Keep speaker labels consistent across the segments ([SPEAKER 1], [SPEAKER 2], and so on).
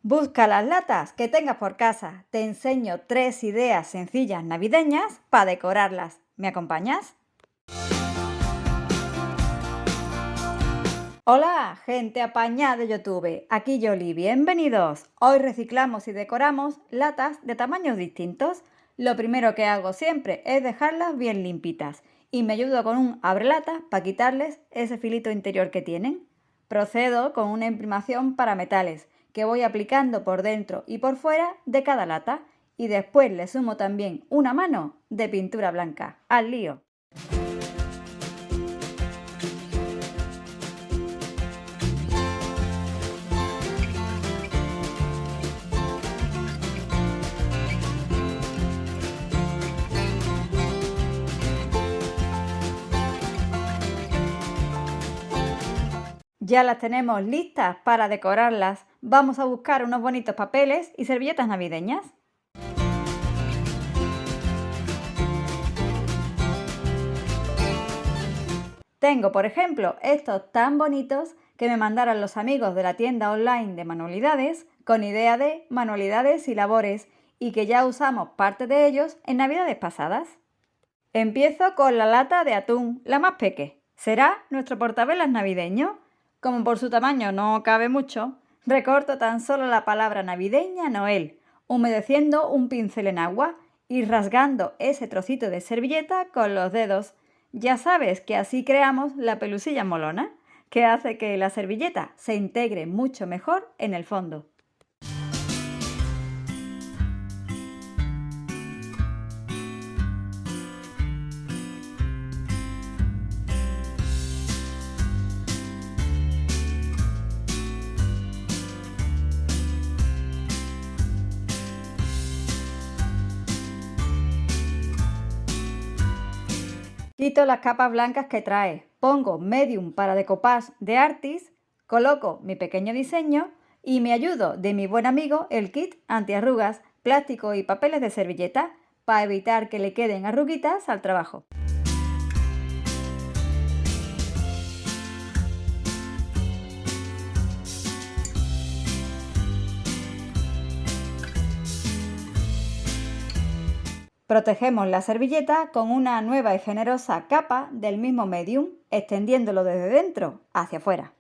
[SPEAKER 1] Busca las latas que tengas por casa. Te enseño 3 ideas sencillas navideñas para decorarlas. ¿Me acompañas? Hola, gente apañada de YouTube. Aquí Yoli, bienvenidos. Hoy reciclamos y decoramos latas de tamaños distintos. Lo primero que hago siempre es dejarlas bien limpitas y me ayudo con un abrelatas para quitarles ese filito interior que tienen. Procedo con una imprimación para metales que voy aplicando por dentro y por fuera de cada lata y después le sumo también una mano de pintura blanca. ¡Al lío! Ya las tenemos listas para decorarlas. Vamos a buscar unos bonitos papeles y servilletas navideñas. Tengo, por ejemplo, estos tan bonitos que me mandaron los amigos de la tienda online de manualidades con idea de manualidades y labores y que ya usamos parte de ellos en navidades pasadas. Empiezo con la lata de atún, la más peque. ¿Será nuestro portavelas navideño? Como por su tamaño no cabe mucho, recorto tan solo la palabra navideña Noel, humedeciendo un pincel en agua y rasgando ese trocito de servilleta con los dedos. Ya sabes que así creamos la pelusilla molona, que hace que la servilleta se integre mucho mejor en el fondo. Quito las capas blancas que trae, pongo medium para decoupage de Artis, coloco mi pequeño diseño y me ayudo de mi buen amigo el kit antiarrugas, plástico y papeles de servilleta para evitar que le queden arruguitas al trabajo. Protegemos la servilleta con una nueva y generosa capa del mismo medium, extendiéndolo desde dentro hacia afuera.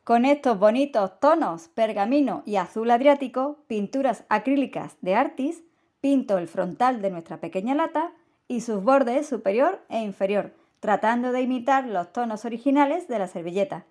[SPEAKER 1] Con estos bonitos tonos pergamino y azul adriático, pinturas acrílicas de Artis, pinto el frontal de nuestra pequeña lata y sus bordes superior e inferior, tratando de imitar los tonos originales de la servilleta.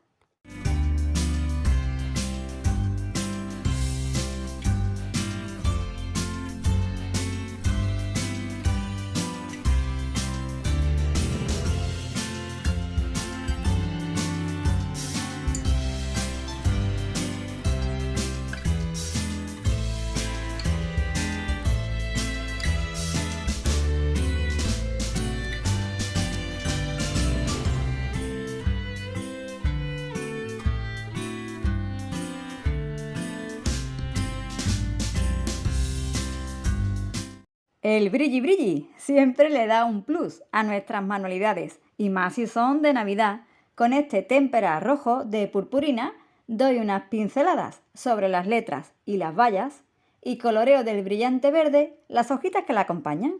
[SPEAKER 1] El brilli brilli siempre le da un plus a nuestras manualidades y más si son de Navidad. Con este témpera rojo de purpurina doy unas pinceladas sobre las letras y las vallas y coloreo del brillante verde las hojitas que la acompañan.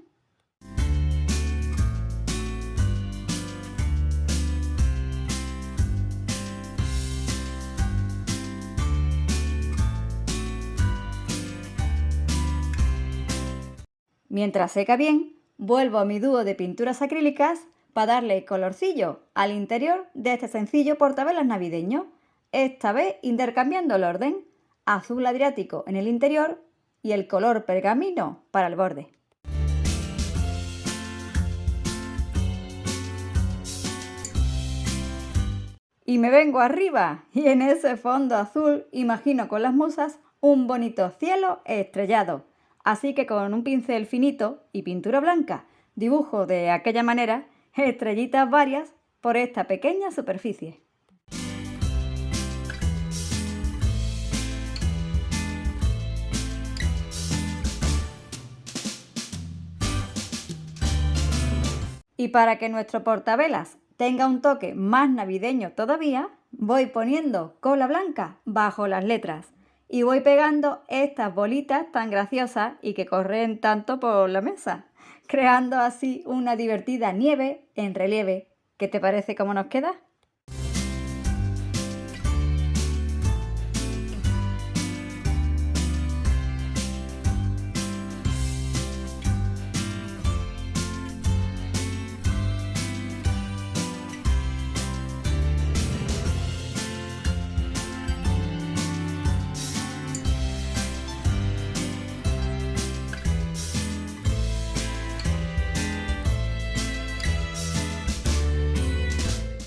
[SPEAKER 1] Mientras seca bien, vuelvo a mi dúo de pinturas acrílicas para darle colorcillo al interior de este sencillo portavelas navideño, esta vez intercambiando el orden, azul adriático en el interior y el color pergamino para el borde. Y me vengo arriba y en ese fondo azul imagino con las musas un bonito cielo estrellado. Así que con un pincel finito y pintura blanca dibujo de aquella manera estrellitas varias por esta pequeña superficie. Y para que nuestro portavelas tenga un toque más navideño todavía, voy poniendo cola blanca bajo las letras y voy pegando estas bolitas tan graciosas y que corren tanto por la mesa, creando así una divertida nieve en relieve. ¿Qué te parece cómo nos queda?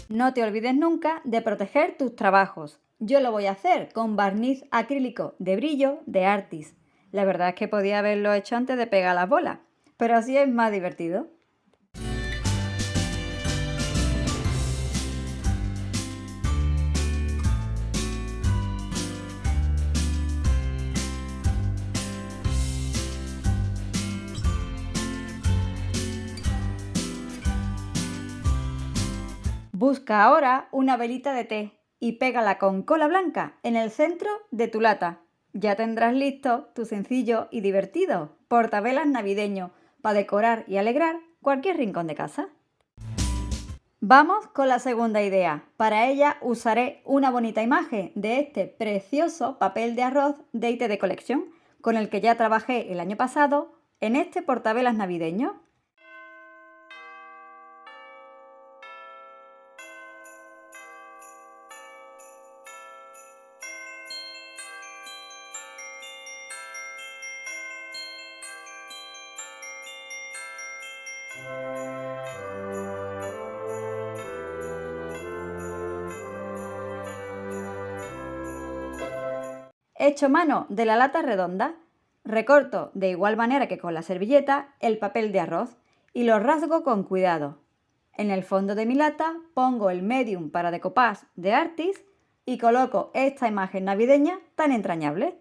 [SPEAKER 1] No te olvides nunca de proteger tus trabajos. Yo lo voy a hacer con barniz acrílico de brillo de Artis. La verdad es que podía haberlo hecho antes de pegar las bolas, pero así es más divertido. Busca ahora una velita de té y pégala con cola blanca en el centro de tu lata. Ya tendrás listo tu sencillo y divertido portavelas navideño para decorar y alegrar cualquier rincón de casa. Vamos con la segunda idea. Para ella usaré una bonita imagen de este precioso papel de arroz de IT de colección con el que ya trabajé el año pasado en este portavelas navideño. Echo mano de la lata redonda, recorto de igual manera que con la servilleta el papel de arroz y lo rasgo con cuidado. En el fondo de mi lata pongo el medium para decoupage de Artis y coloco esta imagen navideña tan entrañable.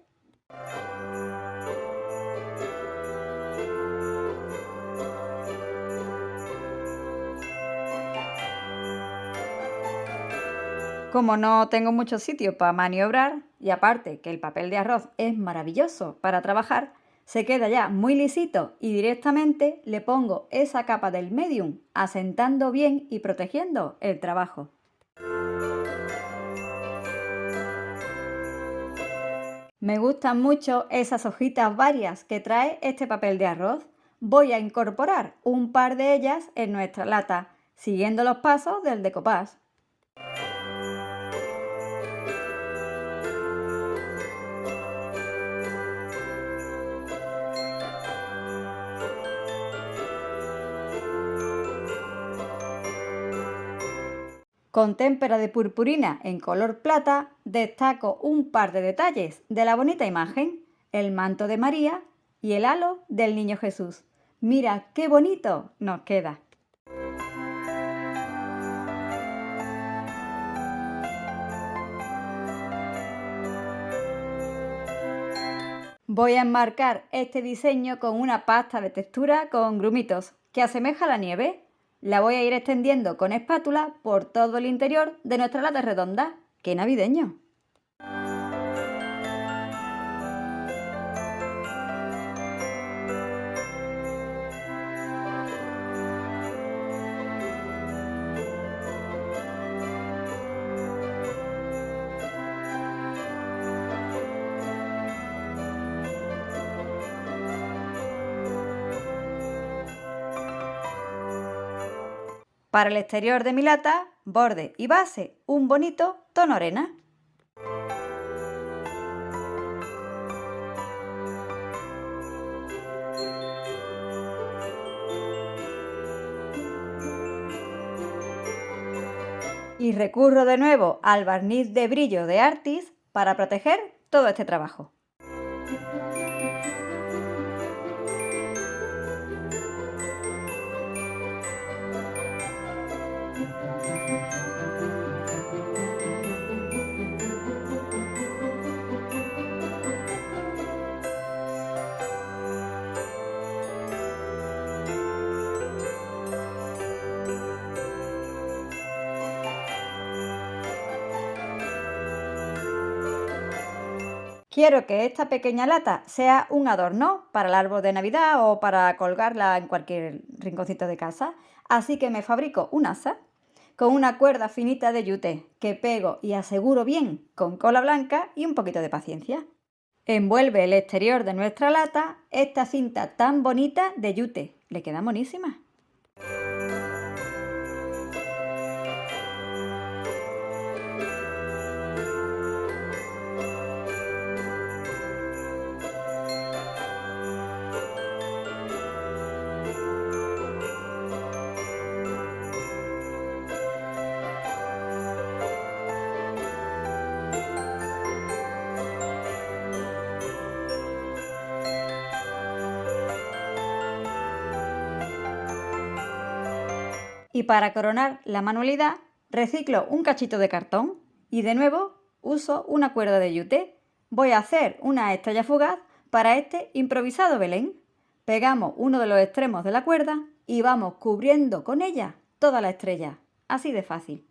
[SPEAKER 1] Como no tengo mucho sitio para maniobrar y aparte que el papel de arroz es maravilloso para trabajar, se queda ya muy lisito y directamente le pongo esa capa del medium, asentando bien y protegiendo el trabajo. Me gustan mucho esas hojitas varias que trae este papel de arroz. Voy a incorporar un par de ellas en nuestra lata, siguiendo los pasos del decoupage. Con témpera de purpurina en color plata, destaco un par de detalles de la bonita imagen, el manto de María y el halo del Niño Jesús. Mira qué bonito nos queda. Voy a enmarcar este diseño con una pasta de textura con grumitos que asemeja a la nieve. La voy a ir extendiendo con espátula por todo el interior de nuestra lata redonda. ¡Qué navideño! Para el exterior de mi lata, borde y base, un bonito tono arena. Y recurro de nuevo al barniz de brillo de Artis para proteger todo este trabajo. Quiero que esta pequeña lata sea un adorno para el árbol de Navidad o para colgarla en cualquier rinconcito de casa, así que me fabrico un asa con una cuerda finita de yute que pego y aseguro bien con cola blanca y un poquito de paciencia. Envuelve el exterior de nuestra lata esta cinta tan bonita de yute. Le queda monísima. Y para coronar la manualidad, reciclo un cachito de cartón y de nuevo uso una cuerda de yute. Voy a hacer una estrella fugaz para este improvisado Belén. Pegamos uno de los extremos de la cuerda y vamos cubriendo con ella toda la estrella. Así de fácil.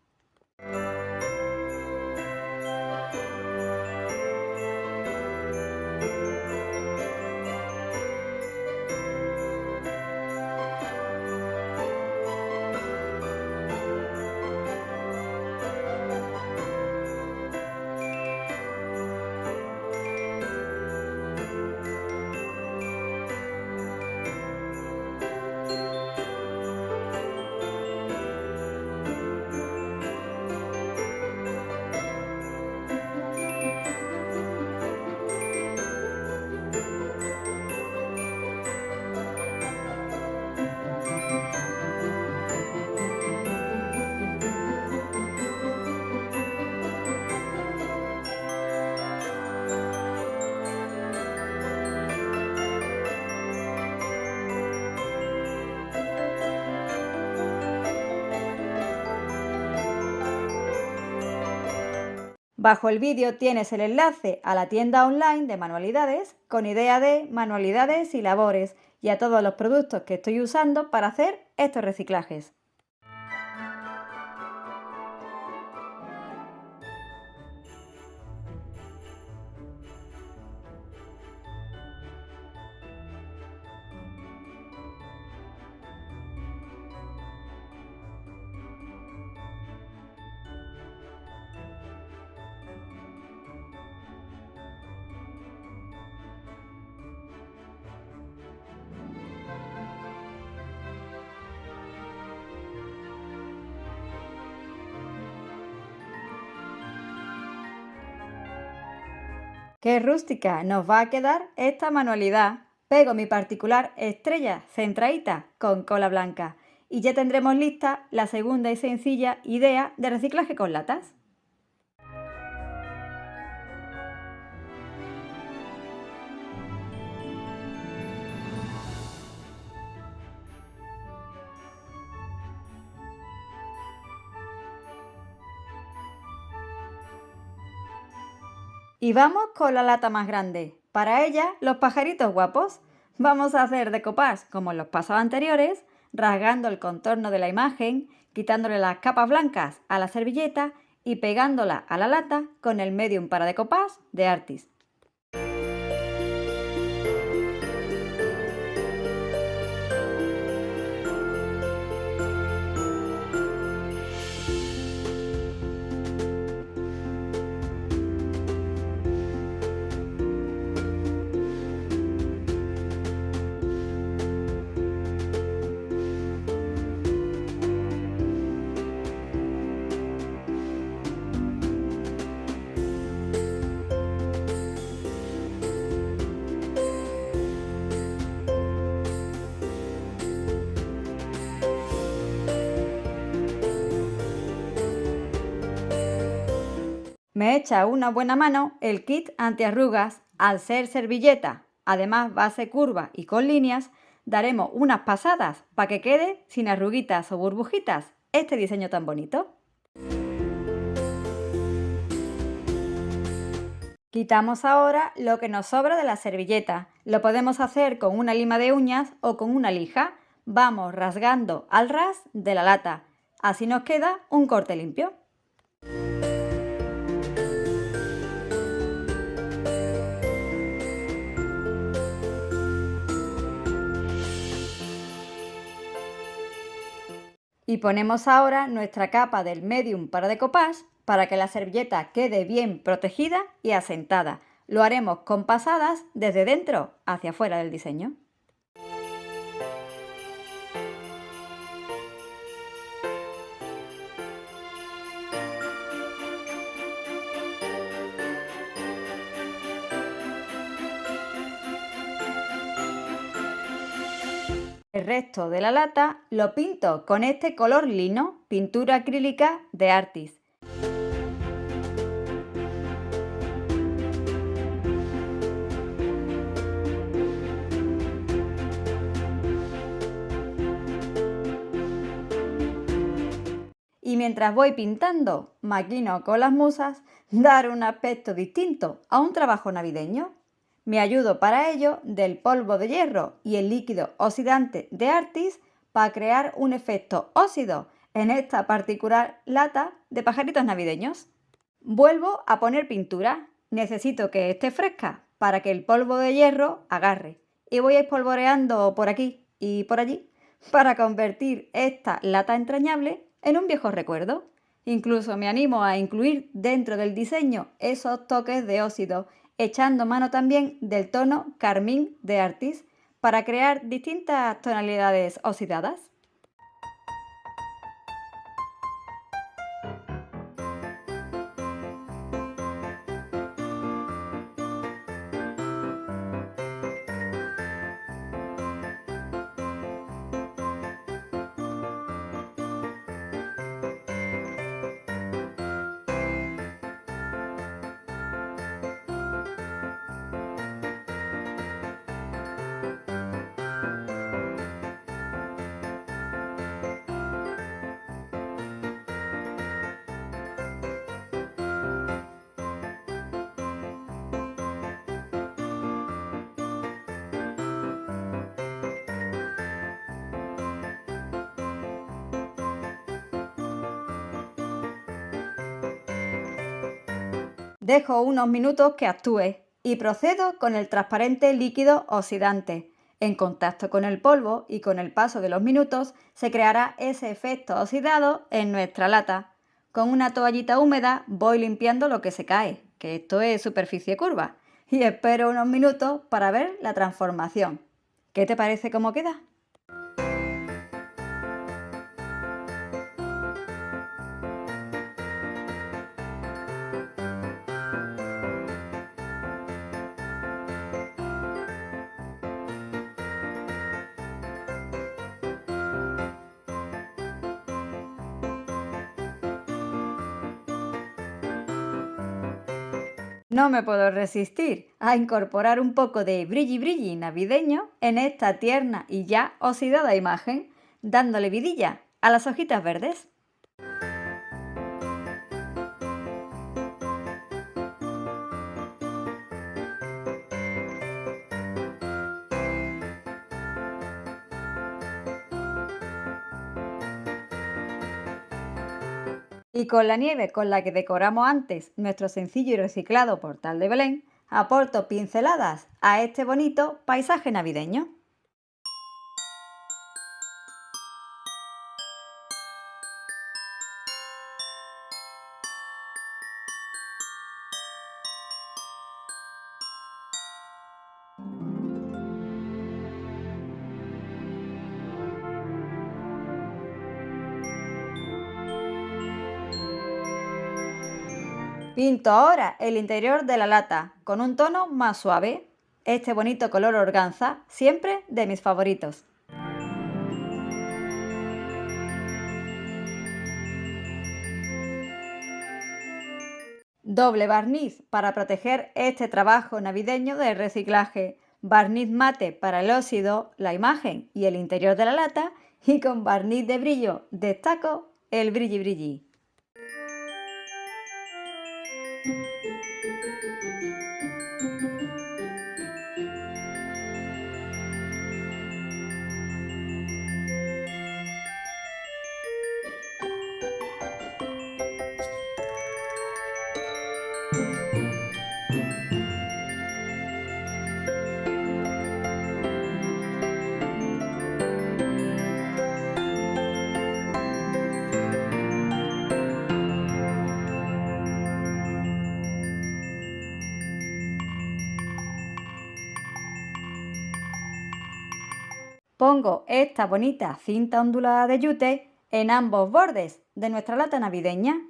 [SPEAKER 1] Bajo el vídeo tienes el enlace a la tienda online de manualidades con idea de manualidades y labores y a todos los productos que estoy usando para hacer estos reciclajes. ¡Qué rústica nos va a quedar esta manualidad! Pego mi particular estrella centradita con cola blanca y ya tendremos lista la segunda y sencilla idea de reciclaje con latas. Y vamos con la lata más grande. Para ella, los pajaritos guapos. Vamos a hacer decoupage como en los pasos anteriores, rasgando el contorno de la imagen, quitándole las capas blancas a la servilleta y pegándola a la lata con el medium para decoupage de Artis. Me echa una buena mano el kit antiarrugas. Al ser servilleta, además base curva y con líneas, daremos unas pasadas para que quede sin arruguitas o burbujitas este diseño tan bonito. Quitamos ahora lo que nos sobra de la servilleta. Lo podemos hacer con una lima de uñas o con una lija. Vamos rasgando al ras de la lata. Así nos queda un corte limpio. Y ponemos ahora nuestra capa del medium para decoupage para que la servilleta quede bien protegida y asentada. Lo haremos con pasadas desde dentro hacia afuera del diseño. El resto de la lata lo pinto con este color lino, pintura acrílica de Artis. Y mientras voy pintando, maquino con las musas dar un aspecto distinto a un trabajo navideño. Me ayudo para ello del polvo de hierro y el líquido oxidante de Artis para crear un efecto óxido en esta particular lata de pajaritos navideños. Vuelvo a poner pintura. Necesito que esté fresca para que el polvo de hierro agarre. Y voy espolvoreando por aquí y por allí para convertir esta lata entrañable en un viejo recuerdo. Incluso me animo a incluir dentro del diseño esos toques de óxido, echando mano también del tono carmín de Artis para crear distintas tonalidades oxidadas. Dejo unos minutos que actúe y procedo con el transparente líquido oxidante. En contacto con el polvo y con el paso de los minutos se creará ese efecto oxidado en nuestra lata. Con una toallita húmeda voy limpiando lo que se cae, que esto es superficie curva, y espero unos minutos para ver la transformación. ¿Qué te parece cómo queda? No me puedo resistir a incorporar un poco de brilli brilli navideño en esta tierna y ya oxidada imagen, dándole vidilla a las hojitas verdes. Y con la nieve con la que decoramos antes nuestro sencillo y reciclado portal de Belén, aporto pinceladas a este bonito paisaje navideño. Pinto ahora el interior de la lata con un tono más suave. Este bonito color organza, siempre de mis favoritos. Doble barniz para proteger este trabajo navideño de reciclaje. Barniz mate para el óxido, la imagen y el interior de la lata. Y con barniz de brillo destaco el brilli brilli. Pongo esta bonita cinta ondulada de yute en ambos bordes de nuestra lata navideña.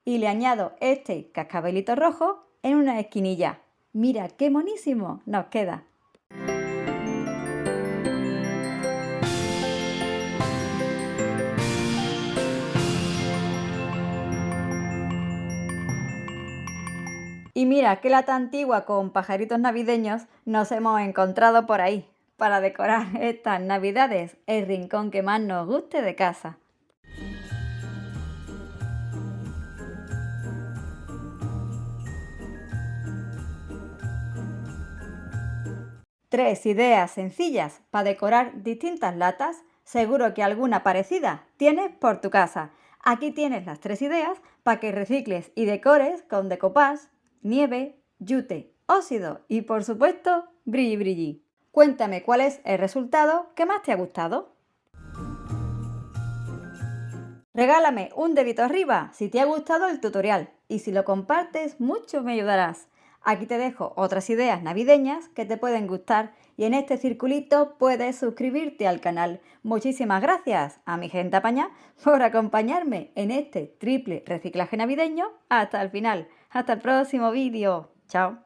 [SPEAKER 1] Y le añado este cascabelito rojo en una esquinilla. ¡Mira qué monísimo nos queda! Y mira qué lata antigua con pajaritos navideños nos hemos encontrado por ahí para decorar estas navidades el rincón que más nos guste de casa. Tres ideas sencillas para decorar distintas latas. Seguro que alguna parecida tienes por tu casa. Aquí tienes las 3 ideas para que recicles y decores con decoupage, nieve, yute, óxido y por supuesto brilli brilli. Cuéntame cuál es el resultado que más te ha gustado. Regálame un dedito arriba si te ha gustado el tutorial y si lo compartes mucho me ayudarás. Aquí te dejo otras ideas navideñas que te pueden gustar y en este circulito puedes suscribirte al canal. Muchísimas gracias a mi gente apañada por acompañarme en este triple reciclaje navideño hasta el final. Hasta el próximo vídeo. Chao.